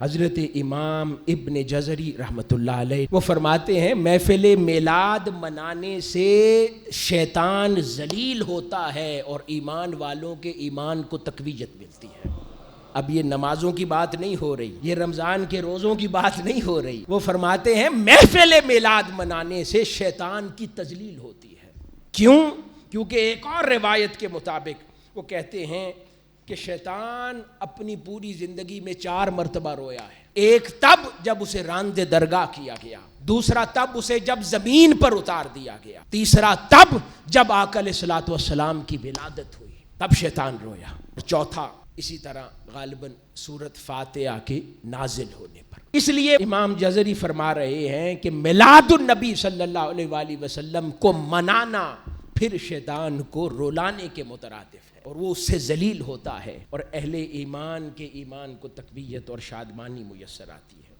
حضرت امام ابن جزری رحمۃ اللہ علیہ وہ فرماتے ہیں محفل میلاد منانے سے شیطان ذلیل ہوتا ہے اور ایمان والوں کے ایمان کو تقویت ملتی ہے۔ اب یہ نمازوں کی بات نہیں ہو رہی، یہ رمضان کے روزوں کی بات نہیں ہو رہی، وہ فرماتے ہیں محفل میلاد منانے سے شیطان کی تذلیل ہوتی ہے۔ کیوں؟ کیونکہ ایک اور روایت کے مطابق وہ کہتے ہیں کہ شیطان اپنی پوری زندگی میں 4 مرتبہ رویا ہے۔ ایک تب جب اسے راندِ درگاہ کیا گیا، دوسرا تب اسے جب زمین پر اتار دیا گیا، تیسرا تب جب آقا علیہ الصلوۃ والسلام کی ولادت ہوئی تب شیطان رویا، اور چوتھا اسی طرح غالباً سورۃ فاتحہ کے نازل ہونے پر۔ اس لیے امام جزری فرما رہے ہیں کہ میلاد النبی صلی اللہ علیہ وآلہ وسلم کو منانا پھر شیطان کو رولانے کے مترادف ہے، اور وہ اس سے ذلیل ہوتا ہے اور اہل ایمان کے ایمان کو تقویت اور شادمانی میسر آتی ہے۔